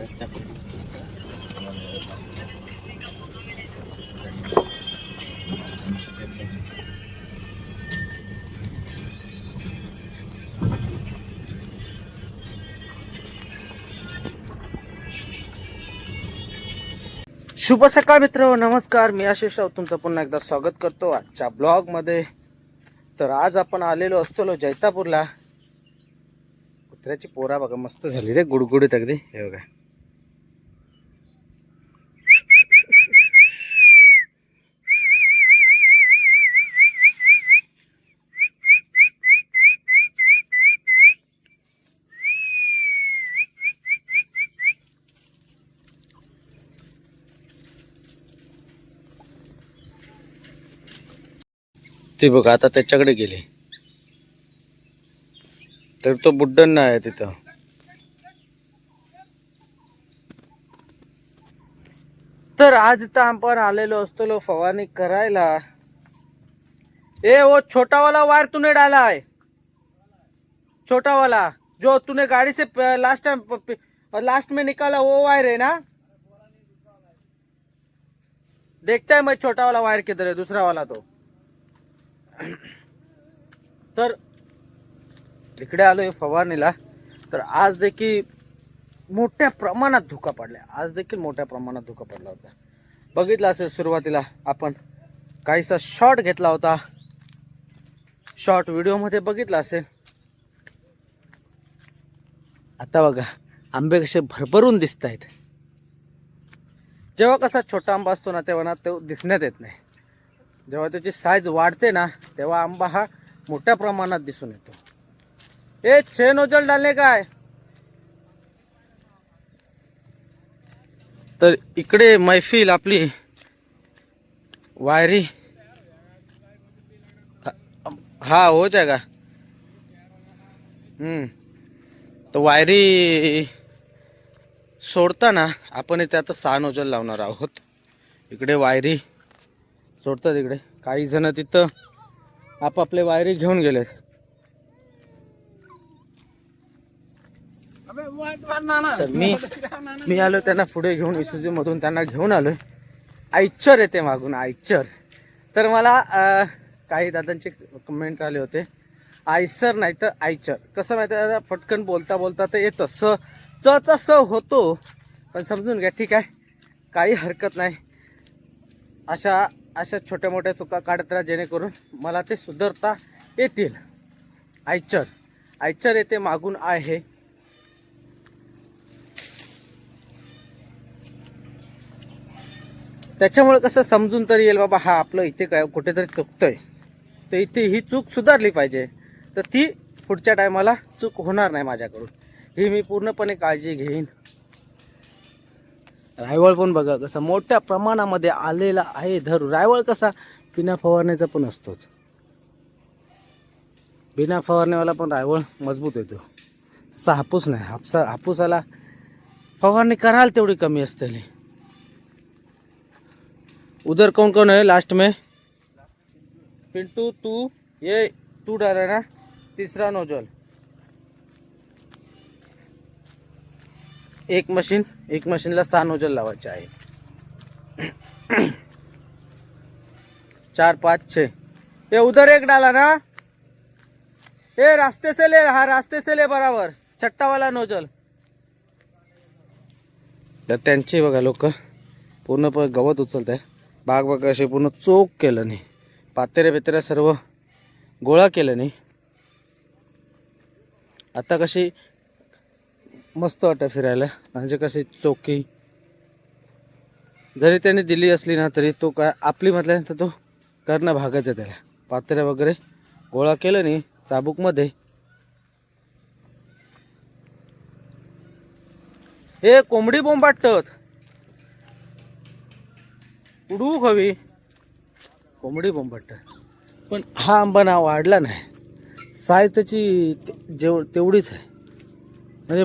शुभ सकाळ मित्र, नमस्कार. मी आशिष राव तुमचं पुन्हा एकदा स्वागत करतो आजच्या ब्लॉग मध्ये. तर आज आपण आलेलो असतो जैतापूरला. कुत्र्याची पोरा बघा मस्त झाली रे, गुडगुडीत अगदी. हे बघा ते बघा आता त्याच्याकडे गेले. तर तो बुड्डन आहे तिथं. तर आज इथं आपण आलेलो असतो फवारणी करायला. ए वो छोटा वाला वायर तूने डाला है, छोटा वाला जो तूने गाड़ी से लास्ट में निकाला वो वायर है ना. देखता है मैं छोटा वाला वायर किधर है, दूसरा वाला. तो तर इकडे आलोय फवारणीला. तर आज देखील मोठ्या प्रमाणात धुका पडला. आज देखील मोठ्या प्रमाणात धुका पडला होता. बघितलं असेल सुरुवातीला आपण काहीसा शॉट घेतला होता. शॉर्ट व्हिडिओ मध्ये बघितला असेल. आता बघा आंबे कसे भरभरून दिसत आहेत. जेव्हा कसा छोटा आंबा असतो ना तेव्हा ना तो दिसण्यात येत नाही. जेव्हा त्याची साईज वाढते ना तेव्हा आंबा हा मोठ्या प्रमाणात दिसून येतो. ए 6 नोजल डालने का है. तर इकडे मैफिल आपली वायरी. हा हो जाएगा. तो वायरी सोडताना आपण इथे आता 6 नोजल लावणार आहोत. इकडे वायरी सोडतात. इकडे काही जण तिथं आपापले वायरी घेऊन गेलेत. तर मी आलो त्यांना पुढे घेऊन इसूजी मधून त्यांना घेऊन आलोय. आयचर येते मागून, आयचर. तर मला काही दादांचे कमेंट आले होते, आयसर नाही तर आयचर. कसं माहिती आहे, पटकन बोलता बोलता ते येतं. चा स होतो, पण समजून घ्या. ठीक आहे, काही हरकत नाही. अशा छोट्या मोठ्या चुका काढत राहा जेणेकरून मला ते सुधारता येतील. आयचर येते मागून आहे. त्याच्यामुळे कसं समजून तरी येईल बाबा हा आपलं इथे काय कुठेतरी चुकतंय, तर इथे ही चूक सुधारली पाहिजे. तर ती पुढच्या टायमाला चूक होणार नाही माझ्याकडून, ही मी पूर्णपणे काळजी घेईन. रायवळ पण बघा कसा मोठ्या प्रमाणामध्ये आलेला आहे. रायवळ कसा बिना फवारण्याचा पण असतोच. बिना फवारण्यावाला पण रायवळ मजबूत येतो. तसा हापूस नाही. हापूसाला फवारणी कराल तेवढी कमी असते. उधर कौन कौन है लास्ट में. पिंटू तू डाला ना तीसरा नोजल. एक मशीनला 6 नोजल लावायचे आहे. 4 5 6. ये उधर एक डाला ना. ये रास्ते से ले, हा रास्ते से ले बराबर. छट्टा वाला नोजल. तर त्यांची बघा लोक पूर्णपणे गवत उचलत आहे. बाग बघा असे पूर्ण चोक केलं नाही. पातेरे बितेरे सर्व गोळा केलं नाही. आता कशी मस्त वाटतं फिरायला. म्हणजे कशी चौकी जरी त्याने दिली असली ना तरी तो काय आपली म्हटल्यानंतर तो करणं भागच आहे त्याला. पातेरे वगैरे गोळा केलं नाही चाबूकमध्ये. हे कोंबडी बोंबाटत उडवू हवी. कोंबडी बोंबाटत. पण हा आंबा ना वाढला नाही. साईज त्याची तेवढीच आहे. म्हणजे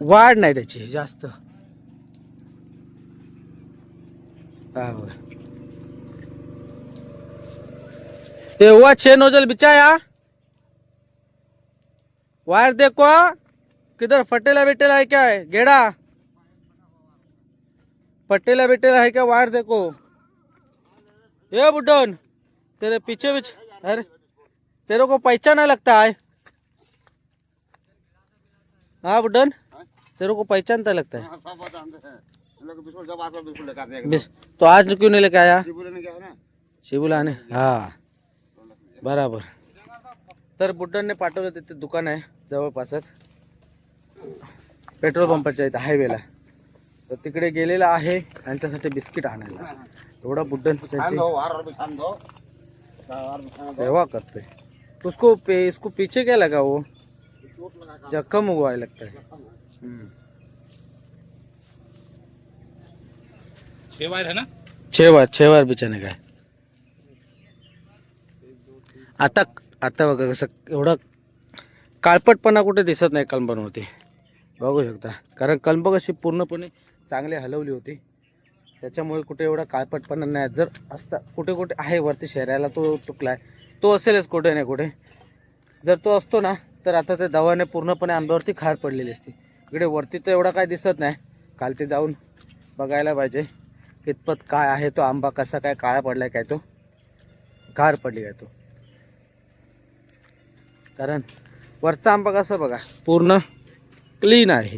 वाढ नाही त्याची जास्त. ये हुआ 6 नोजल बिछाया. वायर देखो किधर फटेला बिटेला है क्या है गेड़ा. पटेला बेटेला है क्या वायर देखो। ये बुड्ढन तेरे पीछे पीछे, अरे तेरे को पहचाना लगता है। हाँ बुड्ढन तेरे को पहचानता लगता है। तो आज क्यों नहीं लेके आया? शिबूला ने, हाँ बराबर. तर बुड्डनने पाठवलं. तिथे दुकान आहे जवळपासच पेट्रोल पंपाच्या इथे हायवेला. तर तिकडे गेलेला आहे त्यांच्यासाठी बिस्किट आणायला. एवढा बुड्डन त्याची सेवा करते. उसको इसको पीछे क्या लगा वो जख्म हुआ लगता है. 6 वायर है ना, 6 वार बिचाने काय. आता आता बघा कसं एवढा काळपटपणा कुठे दिसत नाही कलंबावरती, बघू शकता. कारण कलंब कशी पूर्णपणे चांगली हलवली होती, त्याच्यामुळे कुठे एवढा काळपटपणा नाही. जर असता कुठे कुठे आहे वरती शहराला तो चुकलाय, तो असेलच कुठे नाही कुठे. जर तो असतो ना तर आता ते दवाने पूर्णपणे आंब्यावरती खार पडलेली असती. इकडे वरती तर एवढा काय दिसत नाही. काल ते जाऊन बघायला पाहिजे कितपत काय आहे तो आंबा, कसा काय काळा पडलाय काय, तो खार पडली काय तो. कारण वरचा आंबा कसा बघा पूर्ण क्लीन आहे.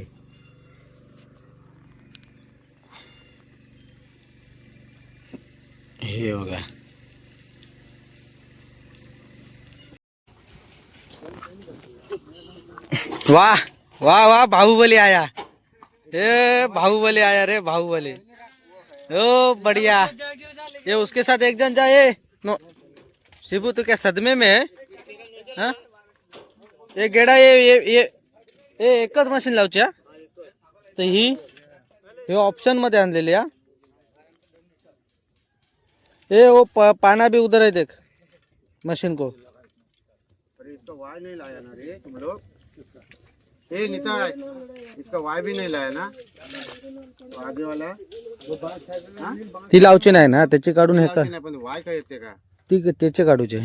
हे बघा वाह वाह वाह, बाहुबली आया. ए बाहुबली आया रे, बाहुबली. ओ बढ़िया. ये उसके साथ एक जन जाए. नो शिबू तो क्या सदमे में है. हाँ ये गेडा ये एकच मशीन लावची हा. तर हे ऑप्शन मध्ये आणलेली हा. ये वो पाना भी उधर है देख मशीन को. अरे इसका वाय नहीं लाया ना रे तुम लोग. ए नीता इसका वाय भी नहीं लाया ना, आगे वाला. हाँ? ती लावची नाही ना, त्याची काढून हे का. नाही पण वाय काय येते का. ती त्याचे काढूचे.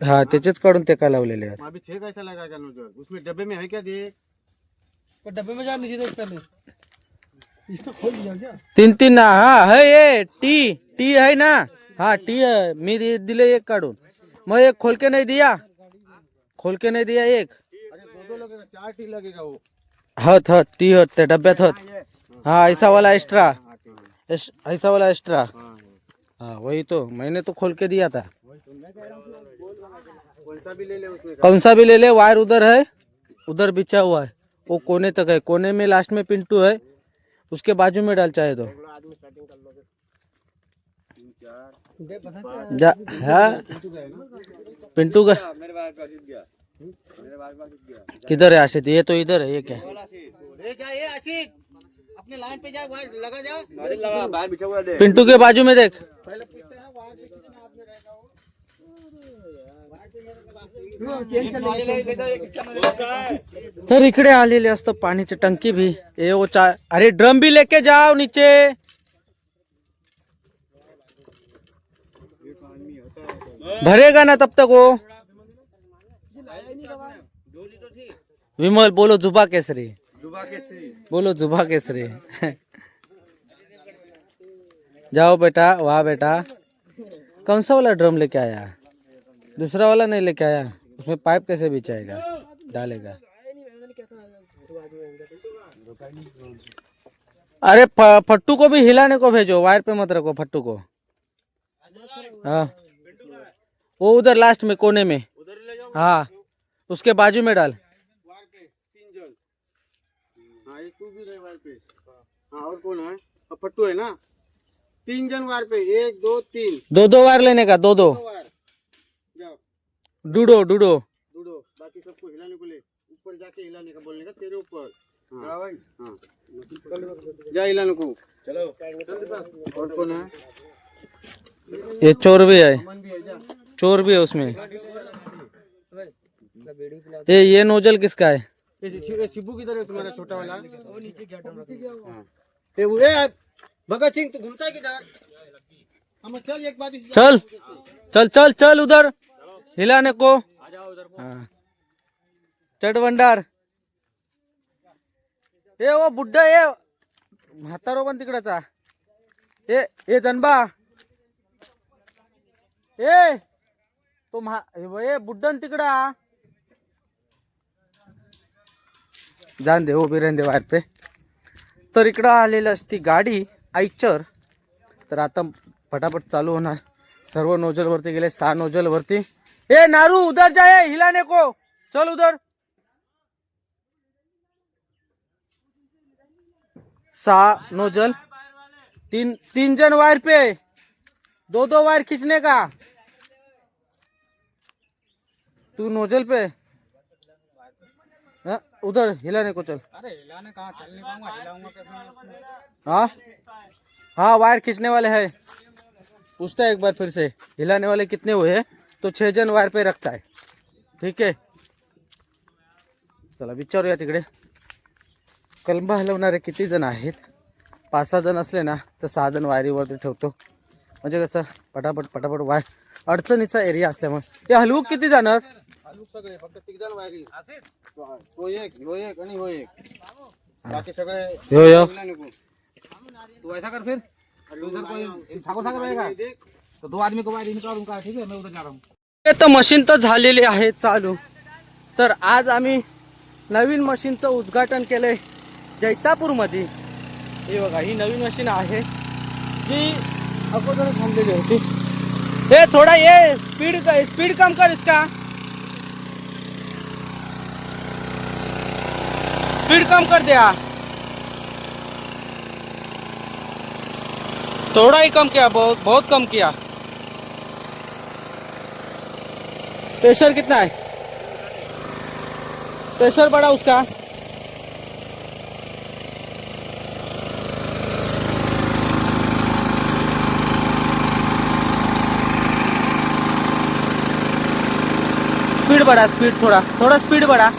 हाँ त्याचेच काढून ते का लावलेले आहेत. अभी छह कैसा लगा क्या नोजल, उसमें डब्बे में है क्या देख. डब्बे में जा नीचे देख पहले. इसको खोल दिया क्या? 3 ना. हाँ है ये टी है ना. हाँ टी है. मी दिले एक काढून, मग एक खोल के नहीं दिया एक. अरे दो लगेगा, 4 टी लगेगा वो. हत टी हत त्या डब्यात हत. हाँ ऐसा वाला एक्स्ट्रा, ऐसा वाला एक्स्ट्रा. हाँ वही तो मैंने तो खोल के दिया था. कौन सा भी ले ले उसमें. कौन सा भी ले ले. वायर उधर है, उधर बिछा हुआ है, वो कोने तक है. कोने में लास्ट में पिंटू है, उसके बाजू में डाल चाहे तो आदमी स्टार्टिंग कर लोगे. 3 4 जा. हाँ पिंटू का मेरे पास गया, मेरे पास गया. किधर है आशित. ये तो इधर है. ये क्या है. ले जा ये आशित, अपने लाइन पे जा, वायर लगा जा. अरे लगा बाहर बिछा हुआ है. पिंटू के बाजू में देख. पहले पूछते हैं वायर पे कितना हाथ में रहेगा वो. तर इकडे आलेले असतं पाण्याची टंकी भी. ये वो अरे ड्रम भी लेके जाओ नीचे. भरेगा ना तब तक वो. विमल बोलो जुबा केसरी. बोलो जुबा केसरी. जाओ बेटा, वाह बेटा. कौन सा वाला ड्रम लेके आया. दूसरा वाला नहीं लेके आया. उसमें पाइप कैसे बिछाएगा, डालेगा. अरे फट्टू को भी हिलाने को भेजो, वायर पे मत रखो फट्टू को. हाँ वो उधर लास्ट में कोने में. हाँ उसके बाजू में डाल. वायर पे 3 जन. हाँ ये तू भी रहे वायर पे. हाँ और कौन है. अब फट्टू है ना. 3 जन वायर पे. 1 2 3 दो वायर लेने का. दो वायर. जाओ डूडो. डूडो. बाकी सबको हिलाने को ले. ऊपर जाके हिलाने का बोलने का तेरे ऊपर. हाँ भाई. हाँ जा हिलाने को. चलो और कौन है. ये चोर भी है. अमन भी है. जा चोर भी है उसमें. ये नोजल किसका है. ये शिबू किधर है तुम्हारा छोटा वाला. वो नीचे गया. वो भगत सिंह तू घूमता है किधर. हम चल एक बात. चल चल चल चल उधर हिलाने को. हाँ चट भंडार. ये वो बुड्ढा ये म्हातारो पण तिकडचा ए जनबा ए तो ए बुड्डन तिकडा जान दे उभी राहून दे वायर पे. तर इकडं आलेली असती गाडी आयचर. तर आता फटाफट चालू होणार. सर्व नोजल वरती गेले 6 नोजल वरती. ए नारू उधर जाए हिलाने को चल उधर. 6 नोजल 3 जन वायर पे 2 वायर खींचने का. तू नोजल पे उधर हिलाने को चल. अरे हिलाने कहाँ, चल नहीं पाऊंगा, हिलाऊंगा कैसे? हाँ हाँ वायर खींचने वाले हैं. पूछता है एक बार फिर से हिलाने वाले कितने हुए हैं. तो 6 जन वायर पे रखता है. ठीक आहे. चला विचारूया तिकडे कलंबा हलवणारे किती जण आहेत. 5-6 जण असले ना तर 6 जण वायरीवरती ठेवतो. म्हणजे कसं पटापट वायर अडचणीचा एरिया असल्यामुळे. ते हलवू किती जाणार. हलवू सगळे फक्त 3 जण वायरी. तो एक ह्यो एक आणि ह्यो एक. बाकी सगळे यो हिला नको. तू ऐसा कर फिर, उधर कोई सागर रहेगा तो 2 आदमी को वायर निकालूंगा. ठीक है, मैं उधर जा रहा हूँ. ते तर मशीन तर झालेली आहे चालू. तर आज आम्ही नवीन मशीनचं उद्घाटन केलंय जैतापूरमध्ये. हे बघा ही नवीन मशीन आहे जी अगोदर थांबलेली होती. हे थोडा ये स्पीड कम कर इसका. स्पीड कम कर दिया. थोड़ा ही कम किया, बहुत कम किया. प्रेशर कितना है. प्रेशर बढ़ा उसका. स्पीड बढ़ा, स्पीड थोड़ा स्पीड बढ़ा.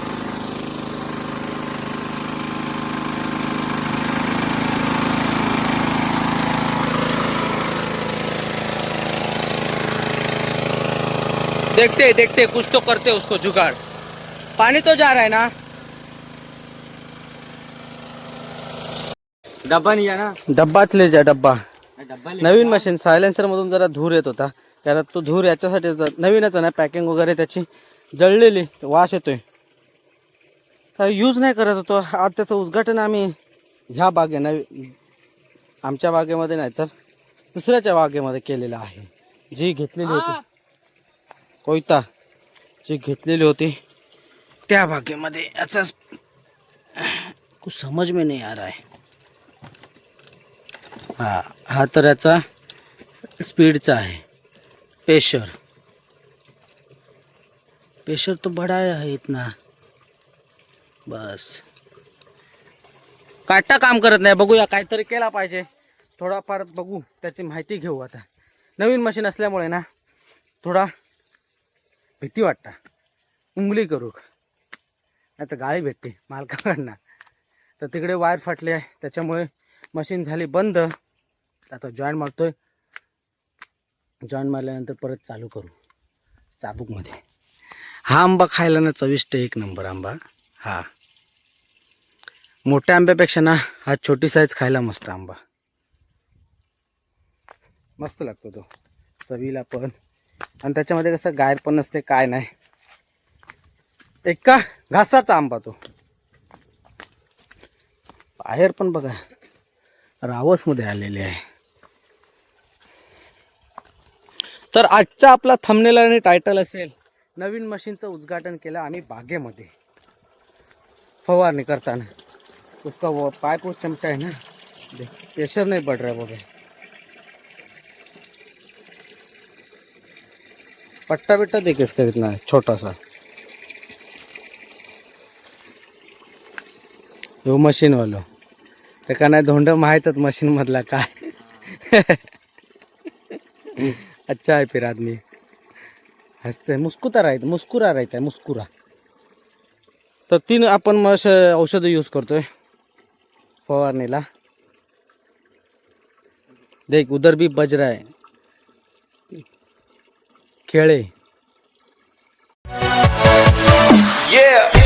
देखते कुछ तो करते उसको जुगाड़. पानी तो जा रहा है ना. डब्बा नहीं है ना. डब्बात ले जा डब्बा. डब्बा नवीन मशीन सायलेन्सर मधून जरा धूर येत होता. कारण तो धूर याच्यासाठी होता. नवीनच ना पॅकिंग वगैरे त्याची जळलेली वास येतोय. तर यूज नाही करत होतो. आज त्याचं उद्घाटन आम्ही ह्या आमच्या बागेमध्ये नाही तर दुसऱ्याच्या बागेमध्ये केलेलं आहे. जी घेतलेली होती कोयता जी घेतलेली होती त्या बागेमध्ये. याचा कुछ समझ में नहीं आ रहा है. हा तर याचा स्पीडचा आहे. प्रेशर तो बड़ा है इतना. बस काटा काम करत नाही. बघूया काहीतरी केला पाहिजे. थोडाफार बघू त्याची माहिती घेऊ. आता नवीन मशीन असल्यामुळे ना थोडा भीती वाटता. उंगली करू नाही तर गाळी भेटते मालकाकडनं. तर तिकडे वायर फाटले आहे त्याच्यामुळे मशीन झाली बंद. आता जॉईंट मारतोय. जॉईंट मारल्यानंतर परत चालू करू चाबूकमध्ये. हा आंबा खायला ना चविष्ट एक नंबर आंबा. हा मोठ्या आंब्यापेक्षा ना हा छोटी साईज खायला मस्त आंबा. मस्त लागतो तो चवीला पण. आणि त्याच्यामध्ये कसं गायर पण नसते काय नाही. एका घासाचा आंबा तो. बाहेर पण बघा रावसमध्ये आलेले आहे. तर आजचा आपला थंबनेल आणि टायटल असेल नवीन मशीनचं उद्घाटन केलं आम्ही बागेमध्ये फवारणी करताना. उसका वो पाइप वो चमचा है ना प्रेशर नहीं बढ़ रहा बघा. पट्टा बिट्टा देखिए इसका कितना है छोटा सा. वो मशीन वालो ते का नाही धोंड माहीतच मशीन मधला काय. अच्छा है फिर आदमी हसते मुस्कुरा रहता है मुस्कुरा. तर 3 आपण मग औषध यूज करतोय फवारणीला. देख उधर भी बज रहा है खेळे. Yeah.